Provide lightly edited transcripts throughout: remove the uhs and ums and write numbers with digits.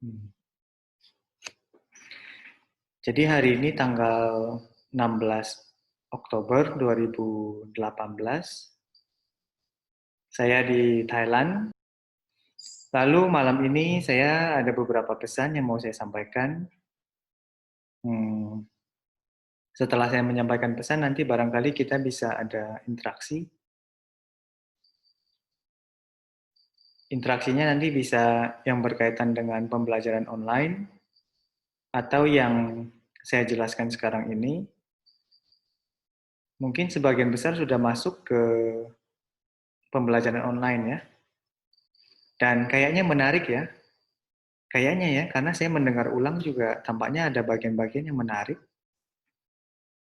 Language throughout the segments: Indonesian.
Hmm. Jadi hari ini tanggal 16 Oktober 2018, saya di Thailand. Lalu malam ini saya ada beberapa pesan yang mau saya sampaikan. Hmm, Setelah saya menyampaikan pesan, nanti barangkali kita bisa ada interaksi. Interaksinya nanti bisa yang berkaitan dengan pembelajaran online, atau yang saya jelaskan sekarang ini, mungkin sebagian besar sudah masuk ke pembelajaran online ya. Dan kayaknya menarik ya. Kayaknya ya, karena saya mendengar ulang juga tampaknya ada bagian-bagian yang menarik.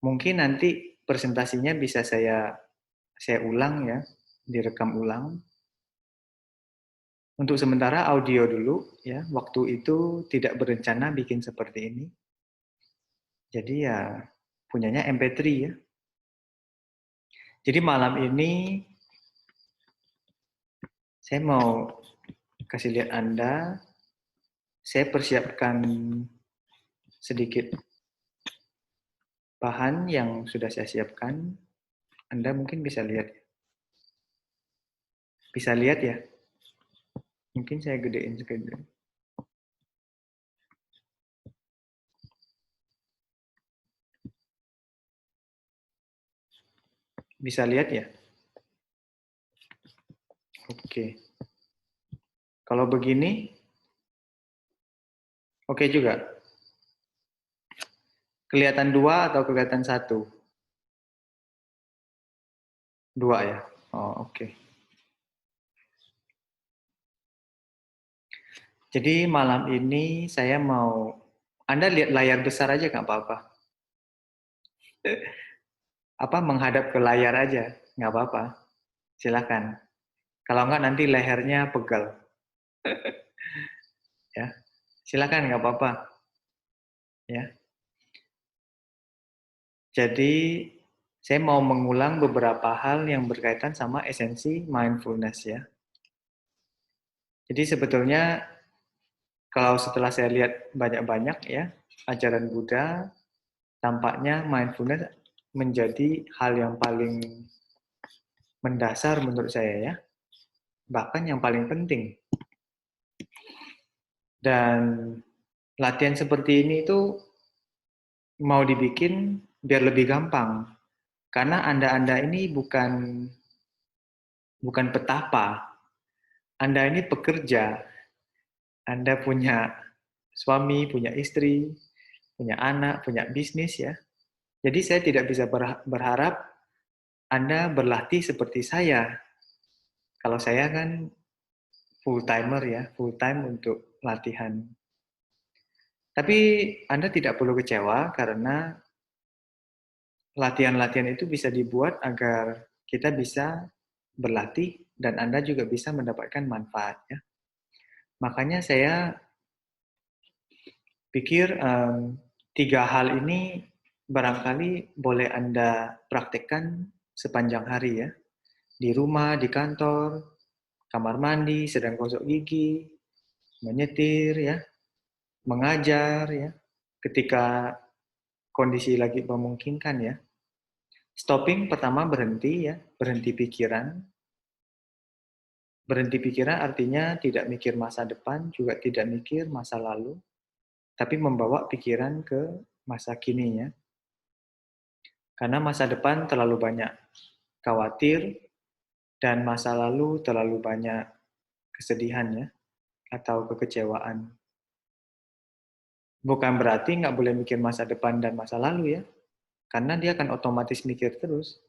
Mungkin nanti presentasinya bisa saya ulang ya, direkam ulang. Untuk sementara audio dulu ya. Waktu itu tidak berencana bikin seperti ini. Jadi ya punyanya MP3 ya. Jadi malam ini saya mau kasih lihat Anda, saya persiapkan sedikit bahan yang sudah saya siapkan. Anda mungkin bisa lihat. Bisa lihat ya? Mungkin saya gedein sedikit. Bisa lihat ya? Oke. Kalau begini, oke juga. Kelihatan dua atau kelihatan satu? Dua ya? Oh, oke. Jadi malam ini saya mau, Anda lihat layar besar aja nggak apa-apa. Apa menghadap ke layar aja, nggak apa-apa. Silakan. Kalau nggak nanti lehernya pegal. Ya, silakan nggak apa-apa. Ya. Jadi saya mau mengulang beberapa hal yang berkaitan sama esensi mindfulness ya. Jadi sebetulnya kalau setelah saya lihat banyak-banyak ya ajaran Buddha, tampaknya mindfulness menjadi hal yang paling mendasar menurut saya ya, bahkan yang paling penting. Dan latihan seperti ini itu mau dibikin biar lebih gampang, karena Anda ini bukan petapa, Anda ini pekerja, Anda punya suami, punya istri, punya anak, punya bisnis ya. Jadi saya tidak bisa berharap Anda berlatih seperti saya. Kalau saya kan full timer ya, full time untuk latihan. Tapi Anda tidak perlu kecewa karena latihan-latihan itu bisa dibuat agar kita bisa berlatih dan Anda juga bisa mendapatkan manfaat ya. Makanya saya pikir tiga hal ini barangkali boleh Anda praktekkan sepanjang hari ya. Di rumah, di kantor, kamar mandi, sedang gosok gigi, menyetir ya, mengajar ya. Ketika kondisi lagi memungkinkan ya. Stopping pertama berhenti ya, berhenti pikiran. Berhenti pikiran artinya tidak mikir masa depan, juga tidak mikir masa lalu, tapi membawa pikiran ke masa kini ya. Karena masa depan terlalu banyak khawatir, dan masa lalu terlalu banyak kesedihan ya, atau kekecewaan. Bukan berarti nggak boleh mikir masa depan dan masa lalu ya, karena dia akan otomatis mikir terus.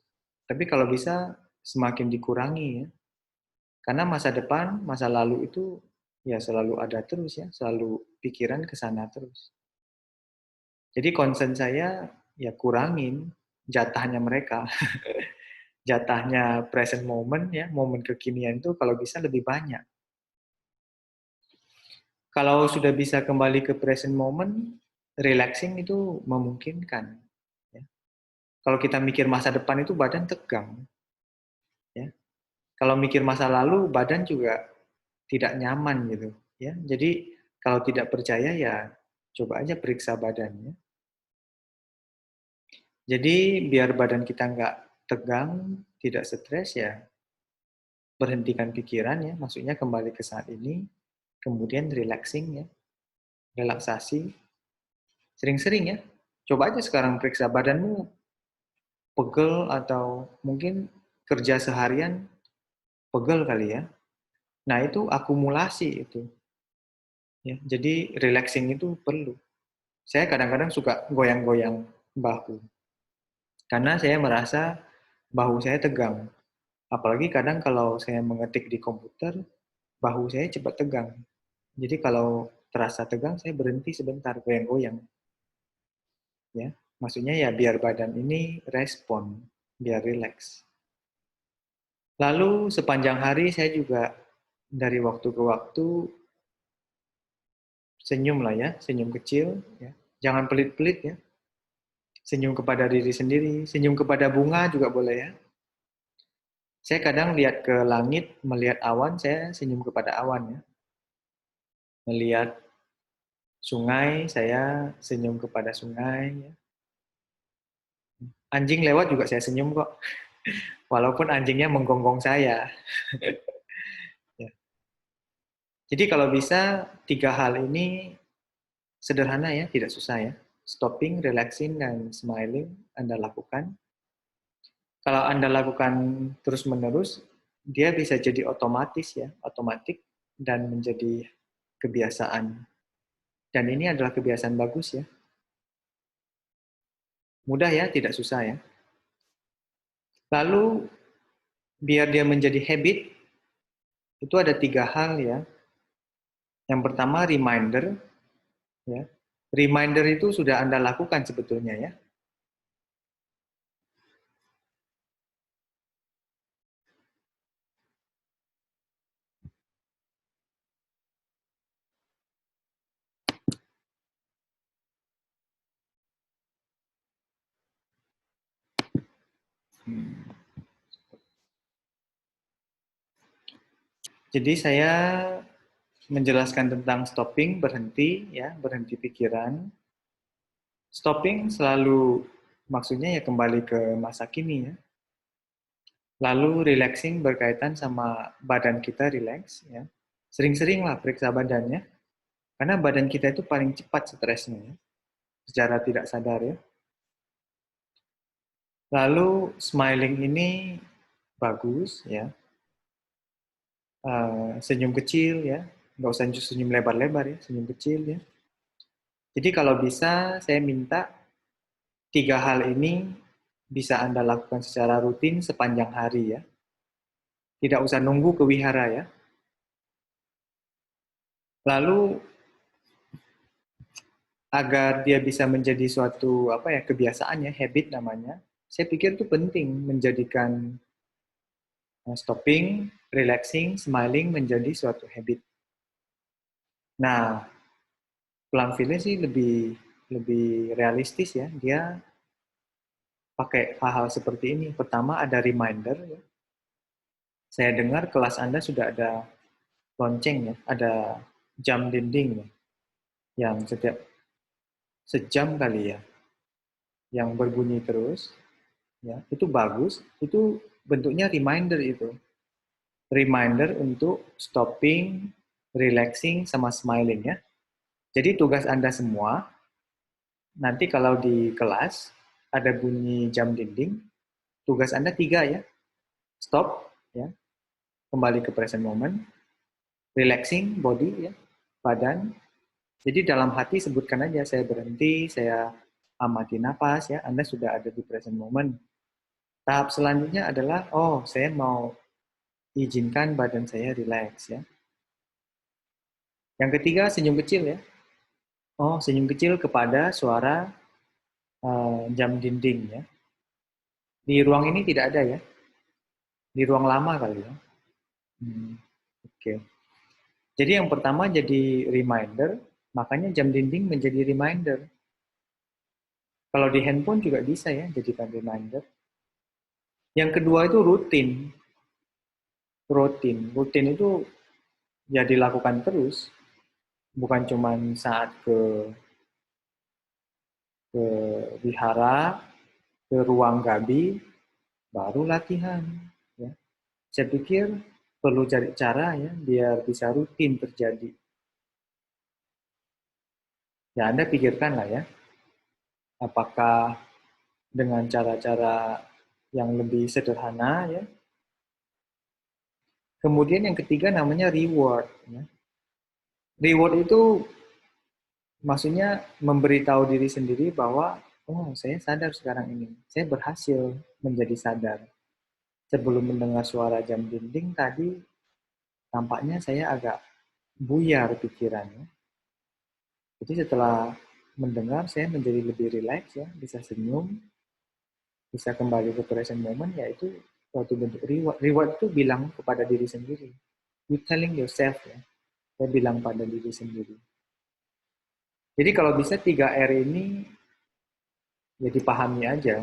Tapi kalau bisa semakin dikurangi ya, karena masa depan, masa lalu itu ya selalu ada terus ya, selalu pikiran ke sana terus. Jadi concern saya ya kurangin jatahnya mereka. Jatahnya present moment ya, momen kekinian itu kalau bisa lebih banyak. Kalau sudah bisa kembali ke present moment, relaxing itu memungkinkan. Ya. Kalau kita mikir masa depan itu badan tegang. Ya. Kalau mikir masa lalu, badan juga tidak nyaman gitu. Ya. Jadi Kalau tidak percaya ya coba aja periksa badannya. Jadi biar badan kita nggak tegang, tidak stres ya, berhentikan pikiran ya, maksudnya kembali ke saat ini, kemudian relaxing ya, relaksasi, sering-sering ya. Coba aja sekarang periksa badanmu pegel atau mungkin kerja seharian pegel kali ya. Nah itu akumulasi itu. Ya, jadi relaxing itu perlu. Saya kadang-kadang suka goyang-goyang bahu. Karena saya merasa bahu saya tegang. Apalagi kadang kalau saya mengetik di komputer, bahu saya cepat tegang. Jadi kalau terasa tegang, saya berhenti sebentar, goyang-goyang. Ya, maksudnya ya biar badan ini respon, biar rileks. Lalu sepanjang hari saya juga dari waktu ke waktu senyum lah ya, senyum kecil. Ya. Jangan pelit-pelit ya. Senyum kepada diri sendiri, senyum kepada bunga juga boleh ya. Saya kadang lihat ke langit, melihat awan, saya senyum kepada awan ya. Melihat sungai, saya senyum kepada sungai. Ya. Anjing lewat juga saya senyum kok. Walaupun anjingnya menggonggong saya. Ya. Jadi kalau bisa, 3 hal ini sederhana ya, tidak susah ya. Stopping, relaxing, dan smiling Anda lakukan. Kalau Anda lakukan terus-menerus, dia bisa jadi otomatis ya, otomatik, dan menjadi kebiasaan. Dan ini adalah kebiasaan bagus ya. Mudah ya, tidak susah ya. Lalu, biar dia menjadi habit, itu ada 3 hal ya. Yang pertama, reminder. Ya. Reminder itu sudah Anda lakukan sebetulnya ya. Jadi saya menjelaskan tentang stopping, berhenti ya, berhenti pikiran. Stopping selalu maksudnya ya kembali ke masa kini ya. Lalu relaxing berkaitan sama badan kita relax ya. Sering-sering lah periksa badannya. Karena badan kita itu paling cepat stresnya ya, secara tidak sadar ya. Lalu smiling ini bagus ya. Senyum kecil ya. Nggak usah senyum lebar-lebar ya, senyum kecil ya. Jadi kalau bisa saya minta 3 hal ini bisa Anda lakukan secara rutin sepanjang hari ya. Tidak usah nunggu ke wihara ya. Lalu agar dia bisa menjadi suatu apa ya kebiasaan ya, habit namanya. Saya pikir itu penting menjadikan stopping, relaxing, smiling menjadi suatu habit. Nah, Plumfield sih lebih lebih realistis ya. Dia pakai hal-hal seperti ini. Pertama ada reminder ya. Saya dengar kelas Anda sudah ada lonceng ya, ada jam dinding ya, yang setiap sejam kali ya, yang berbunyi terus, ya itu bagus. Itu bentuknya reminder itu, reminder untuk stopping, relaxing, sama smiling ya. Jadi tugas Anda semua nanti kalau di kelas ada bunyi jam dinding, tugas Anda 3 ya, stop ya, kembali ke present moment, relaxing body ya, badan. Jadi dalam hati sebutkan aja, saya berhenti, saya amati napas ya, Anda sudah ada di present moment. Tahap selanjutnya adalah, oh saya mau izinkan badan saya relax ya. Yang ketiga senyum kecil ya. Oh senyum kecil kepada suara jam dinding ya. Di ruang ini tidak ada ya. Di ruang lama kali ya. Oke. Jadi yang pertama jadi reminder, makanya jam dinding menjadi reminder. Kalau di handphone juga bisa ya jadikan reminder. Yang kedua itu rutin. Rutin itu ya dilakukan terus. Bukan cuma saat ke wihara, ke ruang gabi, baru latihan. Ya. Saya pikir perlu cari cara ya biar bisa rutin terjadi. Ya Anda pikirkan lah ya, apakah dengan cara-cara yang lebih sederhana ya. Kemudian yang ketiga namanya reward. Ya. Reward itu maksudnya memberitahu diri sendiri bahwa oh saya sadar sekarang ini, saya berhasil menjadi sadar. Sebelum mendengar suara jam dinding tadi, tampaknya saya agak buyar pikirannya. Jadi setelah mendengar, saya menjadi lebih rileks ya, bisa senyum, bisa kembali ke present moment, yaitu suatu bentuk reward. Reward itu bilang kepada diri sendiri. You telling yourself ya, saya bilang pada diri sendiri. Jadi kalau bisa 3R ini ya dipahami aja.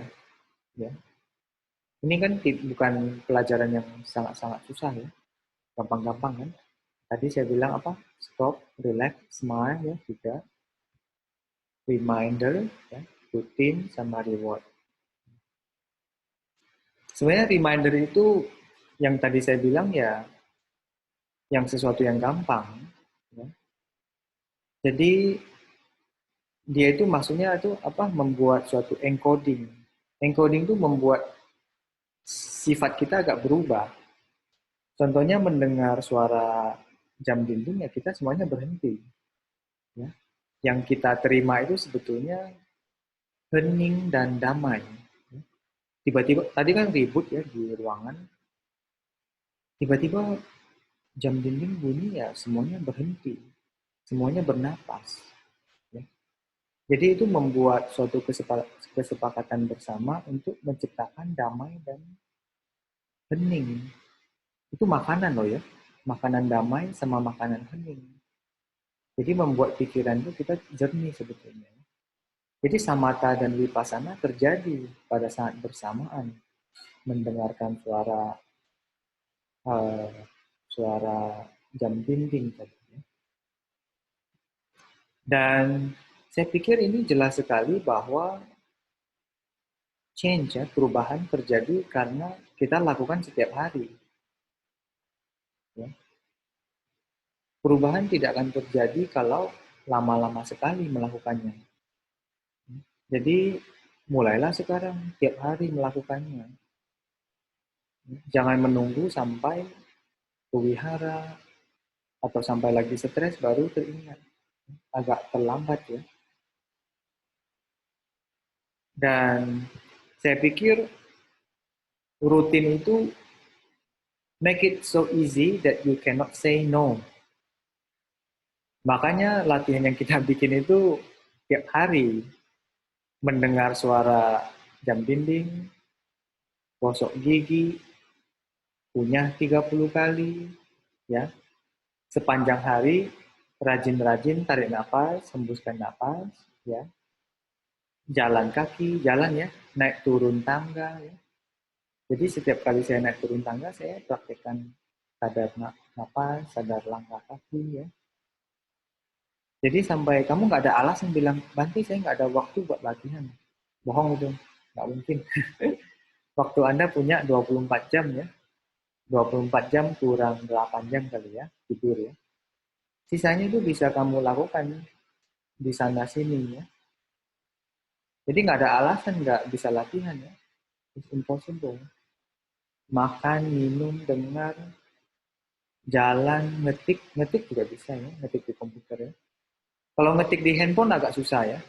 Ya. Ini kan bukan pelajaran yang sangat-sangat susah ya, gampang-gampang kan. Tadi saya bilang apa? Stop, relax, smile ya, 3. Reminder, ya, rutin, sama reward. Sebenarnya reminder itu yang tadi saya bilang ya, yang sesuatu yang gampang. Ya. Jadi dia itu maksudnya itu apa? Membuat suatu encoding. Encoding itu membuat sifat kita agak berubah. Contohnya mendengar suara jam dinding ya kita semuanya berhenti. Ya. Yang kita terima itu sebetulnya hening dan damai. Tiba-tiba tadi kan ribut ya di ruangan. Tiba-tiba jam dinding bunyi ya semuanya berhenti, semuanya bernapas. Ya. Jadi itu membuat suatu kesepakatan bersama untuk menciptakan damai dan hening. Itu makanan loh ya, makanan damai sama makanan hening. Jadi membuat pikiran itu kita jernih sebetulnya. Jadi samatha dan vipassana terjadi pada saat bersamaan mendengarkan uh, suara jam dinding tadi. Dan saya pikir ini jelas sekali bahwa change ya, perubahan terjadi karena kita lakukan setiap hari. Ya. Perubahan tidak akan terjadi kalau lama-lama sekali melakukannya. Jadi mulailah sekarang tiap hari melakukannya. Jangan menunggu sampai ke wihara atau sampai lagi stres baru teringat. Agak terlambat ya. Dan saya pikir rutin itu make it so easy that you cannot say no. Makanya latihan yang kita bikin itu tiap hari. Mendengar suara jam dinding, gosok gigi, kunyah 30 kali, ya. Sepanjang hari, rajin-rajin tarik nafas, hembuskan nafas, ya. Jalan kaki, jalan ya, naik turun tangga, ya. Jadi setiap kali saya naik turun tangga, saya praktekkan sadar nafas, sadar langkah kaki, ya. Jadi sampai kamu nggak ada alasan bilang, Banti saya nggak ada waktu buat latihan. Bohong itu, nggak mungkin. Waktu Anda punya 24 jam ya, 24 jam kurang 8 jam kali ya, tidur ya. Sisanya itu bisa kamu lakukan di sana sini ya. Jadi nggak ada alasan nggak bisa latihan ya. It's impossible. Makan, minum, dengar, jalan, ngetik, ngetik juga bisa ya, ngetik di komputer ya. Kalau ngetik di handphone agak susah ya.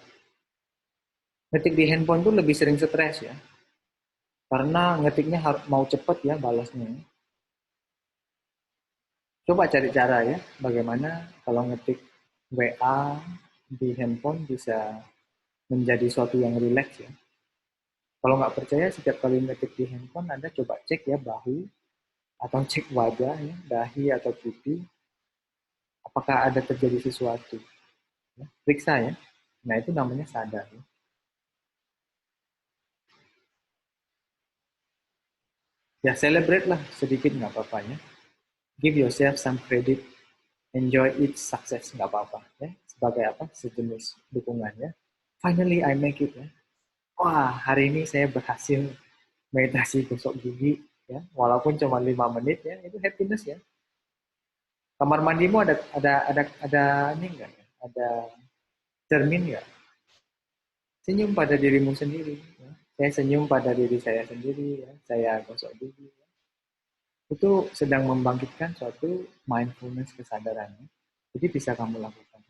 Ngetik di handphone tuh lebih sering stres ya. Karena ngetiknya mau cepet ya balasnya. Coba cari cara ya, bagaimana kalau ngetik WA di handphone bisa menjadi suatu yang rileks ya. Kalau nggak percaya, setiap kali ngetik di handphone, Anda coba cek ya bahu, atau cek wajah, ya, dahi atau pipi, apakah ada terjadi sesuatu. Ya. Periksa ya. Nah itu namanya sadar. Ya, ya celebrate lah sedikit nggak apa-apa ya. Give yourself some credit. enjoy each success, nggak apa-apa ya, sebagai apa, sejenis dukungan ya. Finally I make it ya. Wah, hari ini saya berhasil meditasi gosok gigi ya, walaupun cuma 5 menit ya, itu happiness ya. Kamar mandimu ada ini enggak ya? Ada cermin nggak? Senyum pada dirimu sendiri ya. Saya senyum pada diri saya sendiri ya. Saya gosok gigi ya. Itu sedang membangkitkan suatu mindfulness kesadaran ya. Jadi bisa kamu lakukan.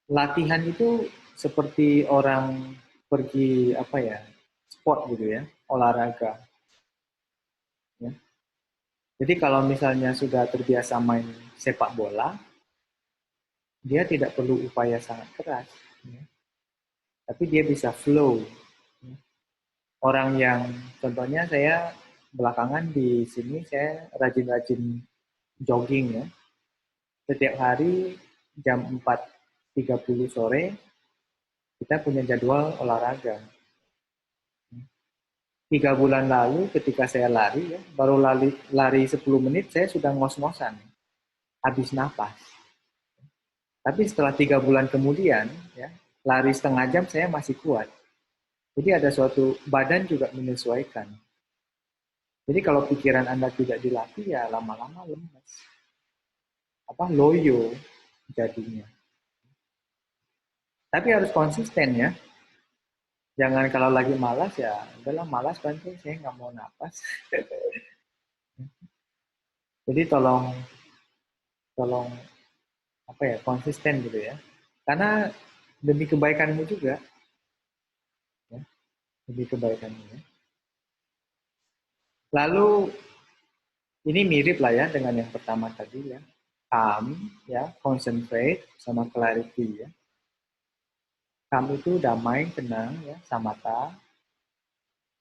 Latihan itu seperti orang pergi apa ya, sport gitu ya, olahraga ya. Jadi kalau misalnya sudah terbiasa main sepak bola, dia tidak perlu upaya sangat keras ya. Tapi dia bisa flow ya. Orang yang contohnya saya belakangan di sini saya rajin-rajin jogging ya. Setiap hari jam 4.30 sore kita punya jadwal olahraga. 3 bulan lalu ketika saya lari ya, baru lari 10 menit saya sudah ngos-ngosan, habis napas. Tapi setelah 3 bulan kemudian ya, lari setengah jam saya masih kuat. Jadi ada suatu badan juga menyesuaikan. Jadi kalau pikiran Anda tidak dilatih ya lama-lama lemas. Loyo jadinya. Tapi harus konsisten ya. Jangan kalau lagi malas ya, udahlah malas bantu, saya nggak mau napas. Jadi tolong konsisten gitu ya. Karena demi kebaikanmu juga, ya, demi kebaikanmu ya. Lalu ini mirip lah ya dengan yang pertama tadi ya, calm ya, concentrate sama clarity ya. Calm itu damai, tenang ya, samatha.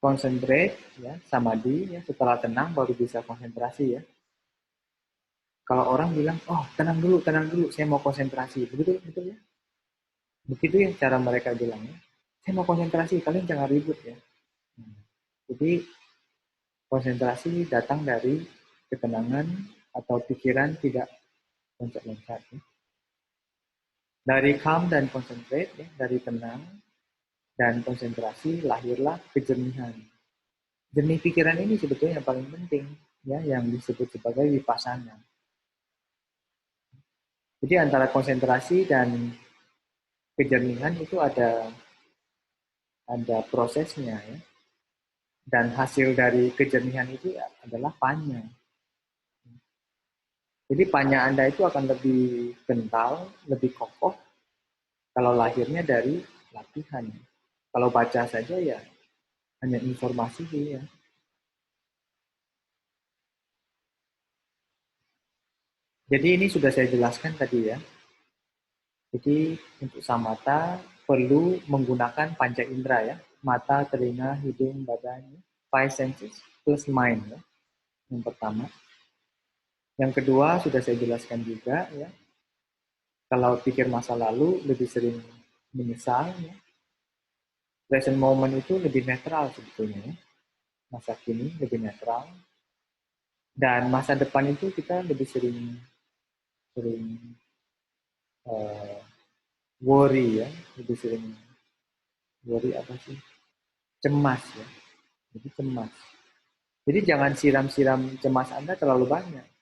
Concentrate ya, samadhi ya, setelah tenang baru bisa konsentrasi ya. Kalau orang bilang, oh tenang dulu, saya mau konsentrasi, begitu betul ya. Begitu ya cara mereka bilangnya. Saya mau konsentrasi, kalian jangan ribut ya. Jadi konsentrasi datang dari ketenangan atau pikiran tidak loncat-loncat. Ya. Dari calm dan concentrate, ya, dari tenang dan konsentrasi lahirlah kejernihan. Jernih pikiran ini sebetulnya yang paling penting, ya, yang disebut sebagai vipassana. Jadi antara konsentrasi dan kejernihan itu ada prosesnya, ya. Dan hasil dari kejernihan itu adalah panya. Jadi panya Anda itu akan lebih kental, lebih kokoh kalau lahirnya dari latihan. Kalau baca saja ya hanya informasi ya. Jadi ini sudah saya jelaskan tadi ya. Jadi untuk samatha perlu menggunakan panca indera ya. Mata, telinga, hidung, badan. Five senses plus mind ya. Yang pertama. Yang kedua sudah saya jelaskan juga ya. Kalau pikir masa lalu lebih sering menyesal ya. Present moment itu lebih netral sebetulnya ya. Masa kini lebih netral. Dan masa depan itu kita lebih sering worry ya, lebih sering worry apa sih? Cemas ya. Jadi cemas. Jadi jangan siram-siram cemas Anda terlalu banyak.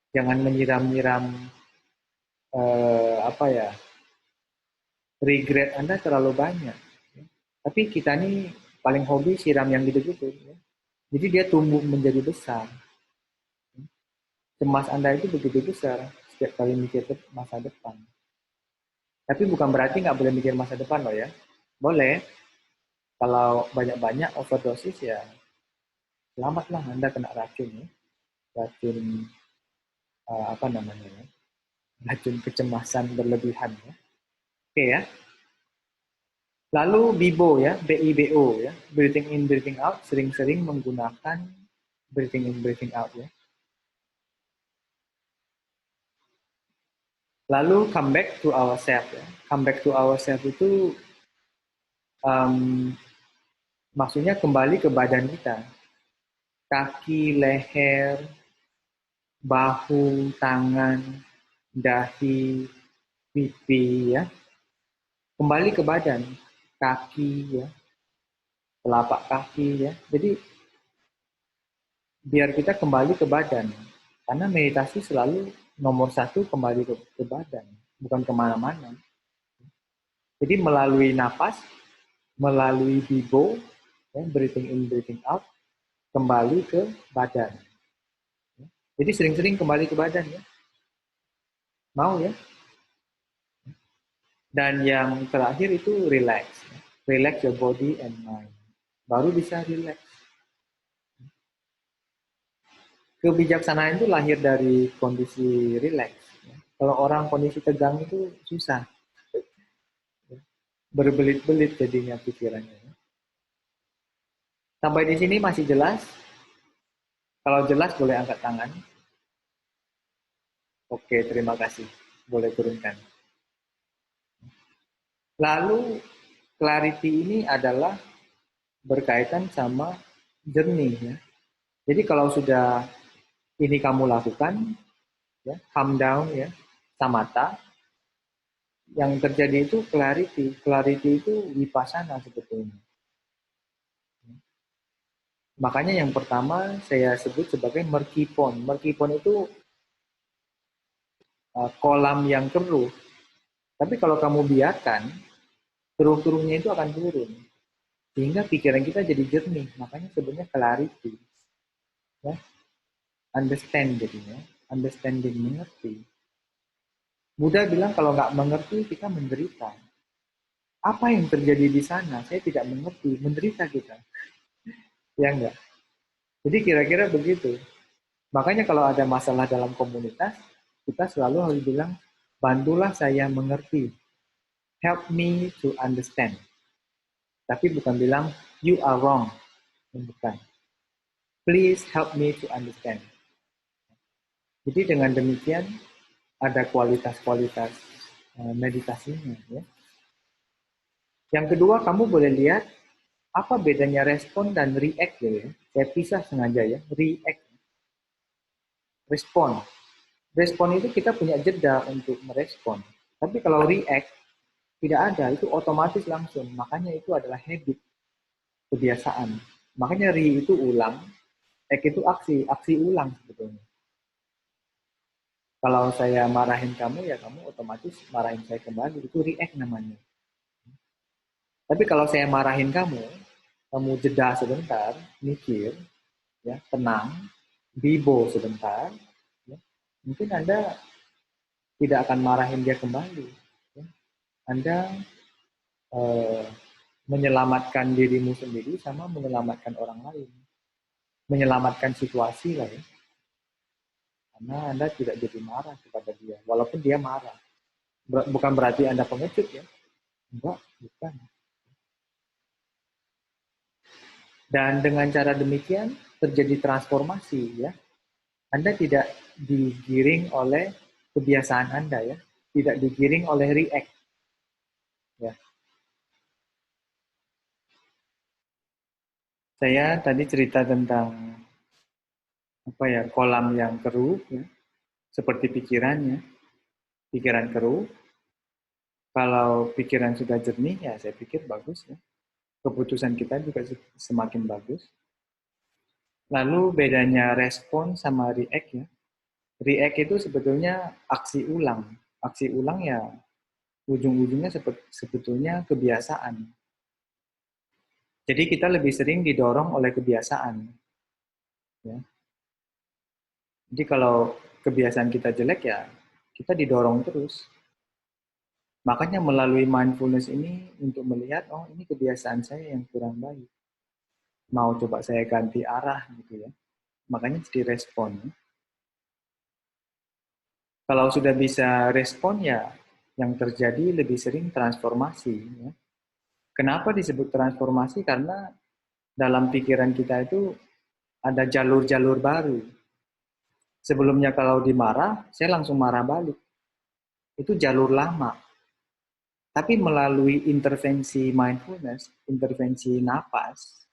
Jangan menyiram-nyiram regret Anda terlalu banyak. Ya. Tapi kita ini paling hobi siram yang gitu-gitu. Ya. Jadi dia tumbuh menjadi besar. Cemas Anda itu begitu besar setiap kali mikir masa depan. Tapi bukan berarti nggak boleh mikir masa depan loh ya. Boleh. Kalau banyak-banyak overdosis ya selamatlah Anda kena racun ya. Racun ya. Racun kecemasan berlebihan ya. Oke ya. Lalu BIBO ya, BIBO ya, breathing in, breathing out, sering-sering menggunakan breathing in, breathing out ya. Lalu come back to ourselves ya. Come back to ourselves itu maksudnya kembali ke badan kita. kaki, leher, bahu, tangan, dahi, pipi, ya. Kembali ke badan, kaki, ya, telapak kaki, ya. Jadi biar kita kembali ke badan, karena meditasi selalu nomor satu kembali ke badan, bukan kemana-mana. Jadi melalui napas, melalui hibo, ya, breathing in, breathing out, kembali ke badan. Jadi sering-sering kembali ke badan, ya. Mau, ya? Dan yang terakhir itu relax. Relax your body and mind. Baru bisa relax. Kebijaksanaan itu lahir dari kondisi relax. Kalau orang kondisi tegang itu susah. Berbelit-belit jadinya pikirannya. Sampai di sini masih jelas? Kalau jelas boleh angkat tangan. Oke, terima kasih. Boleh turunkan. Lalu clarity ini adalah berkaitan sama jernih, ya. Jadi kalau sudah ini kamu lakukan, ya, calm down, ya, samatha, yang terjadi itu clarity. Clarity itu vipassana sebetulnya. Makanya yang pertama saya sebut sebagai merkipon. Merkipon itu kolam yang keruh. Tapi kalau kamu biarkan, keruh-keruhnya itu akan turun. Sehingga pikiran kita jadi jernih. Makanya sebenarnya clarity. Ya. Understand jadinya. Understanding, mengerti. Buddha bilang kalau nggak mengerti, kita menderita. Apa yang terjadi di sana? Saya tidak mengerti. Menderita kita. Ya enggak? Jadi kira-kira begitu. Makanya kalau ada masalah dalam komunitas, kita selalu harus bilang, bantulah saya mengerti. Help me to understand. Tapi bukan bilang, you are wrong. Bukan. Please help me to understand. Jadi dengan demikian, ada kualitas-kualitas meditasinya. Ya. Yang kedua, kamu boleh lihat apa bedanya respon dan react. Ya. Saya pisah sengaja, ya. React. Respon. Respon itu kita punya jeda untuk merespon. Tapi kalau react, tidak ada. Itu otomatis langsung. Makanya itu adalah habit. Kebiasaan. Makanya itu ulang, act itu aksi. Aksi ulang sebetulnya. Kalau saya marahin kamu, ya kamu otomatis marahin saya kembali. Itu react namanya. Tapi kalau saya marahin kamu jeda sebentar, mikir, ya, tenang, bibo sebentar, ya, mungkin Anda tidak akan marahin dia kembali. Ya. Anda menyelamatkan dirimu sendiri sama menyelamatkan orang lain. Menyelamatkan situasi lah, ya. Karena Anda tidak jadi marah kepada dia, walaupun dia marah. Bukan berarti Anda pengecut, ya. Enggak, bukan. Dan dengan cara demikian terjadi transformasi, ya. Anda tidak digiring oleh kebiasaan Anda, ya. Tidak digiring oleh react. Ya. Saya tadi cerita tentang kolam yang keruh, ya. Seperti pikirannya. Pikiran keruh. Kalau pikiran sudah jernih, ya saya pikir bagus, ya. Keputusan kita juga semakin bagus. Lalu bedanya respon sama react, ya. React itu sebetulnya aksi ulang. Aksi ulang ya ujung-ujungnya sebetulnya kebiasaan. Jadi kita lebih sering didorong oleh kebiasaan. Ya. Jadi kalau kebiasaan kita jelek, ya kita didorong terus. Makanya melalui mindfulness ini untuk melihat, oh ini kebiasaan saya yang kurang baik. Mau coba saya ganti arah gitu, ya. Makanya jadi respon. Kalau sudah bisa respon, ya yang terjadi lebih sering transformasi. Ya. Kenapa disebut transformasi? Karena dalam pikiran kita itu ada jalur-jalur baru. Sebelumnya kalau dimarah, saya langsung marah balik. Itu jalur lama. Tapi melalui intervensi mindfulness, intervensi napas,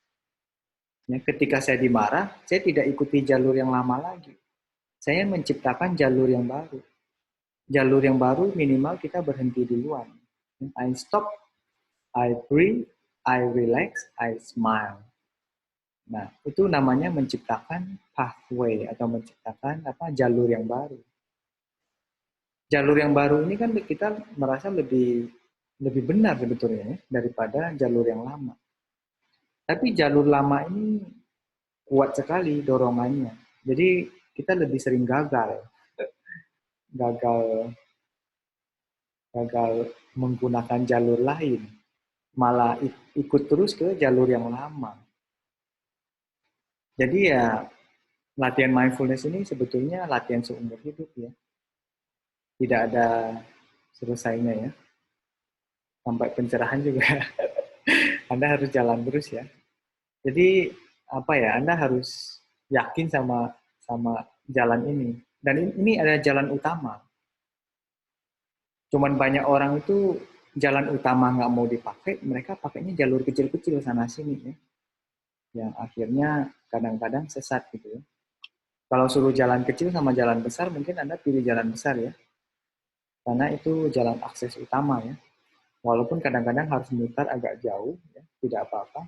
Ya, ketika saya dimarah, saya tidak ikuti jalur yang lama lagi. Saya menciptakan jalur yang baru. Jalur yang baru minimal kita berhenti duluan. I stop, I breathe, I relax, I smile. Nah, itu namanya menciptakan pathway atau menciptakan jalur yang baru. Jalur yang baru ini kan kita merasa lebih benar sebetulnya ya, daripada jalur yang lama. Tapi jalur lama ini kuat sekali dorongannya. Jadi kita lebih sering gagal gagal menggunakan jalur lain, malah ikut terus ke jalur yang lama. Jadi ya latihan mindfulness ini sebetulnya latihan seumur hidup ya. Tidak ada selesainya ya. Sampai pencerahan juga. Anda harus jalan terus ya. Jadi Anda harus yakin sama sama jalan ini. Dan ini adalah jalan utama. Cuman banyak orang itu jalan utama nggak mau dipakai, mereka pakainya jalur kecil-kecil sana sini ya. Yang akhirnya kadang-kadang sesat gitu ya. Kalau suruh jalan kecil sama jalan besar, mungkin Anda pilih jalan besar ya. Karena itu jalan akses utama ya. Walaupun kadang-kadang harus mutar agak jauh, ya, tidak apa-apa.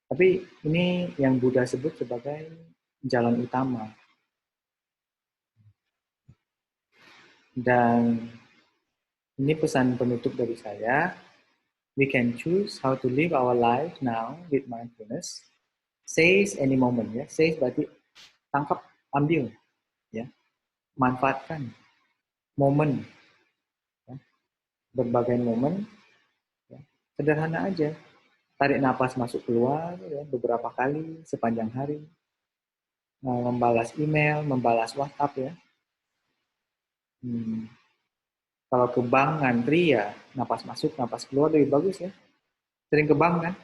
Tapi ini yang Buddha sebut sebagai jalan utama. Dan ini pesan penutup dari saya. We can choose how to live our life now with mindfulness. Seize any moment ya. Seize berarti tangkap, ambil ya. Manfaatkan momen ya. Berbagai momen ya. Sederhana aja. Tarik napas masuk keluar ya, beberapa kali sepanjang hari. Membalas email, membalas WhatsApp ya. Kalau ke bank ngantri ya napas masuk, napas keluar lebih bagus ya. Sering ke bank kan?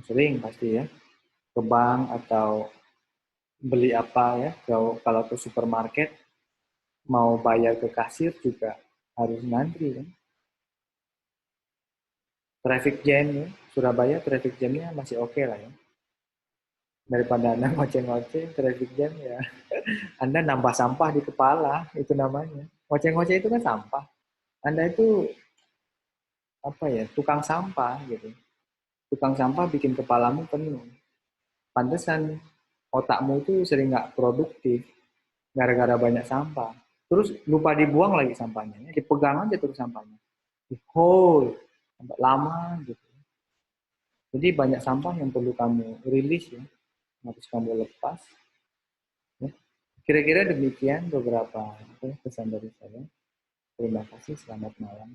Sering pasti ya. Ke bank atau beli apa ya. Kalau ke supermarket mau bayar ke kasir juga harus ngantri kan. Traffic jam ya. Surabaya traffic jamnya masih oke lah ya. Daripada Anda ngoceh-ngoceh traffic jam ya. Anda nambah sampah di kepala, itu namanya. Ngoceh-ngoceh itu kan sampah. Anda itu tukang sampah gitu. Tukang sampah bikin kepalamu penuh. Pantesan otakmu itu sering nggak produktif gara-gara banyak sampah. Terus lupa dibuang lagi sampahnya. Dipegang aja terus sampahnya. Di hold sampai lama gitu. Jadi banyak sampah yang perlu kamu rilis ya. Harus kamu lepas. Ya. Kira-kira demikian beberapa pesan dari saya. Terima kasih, selamat malam.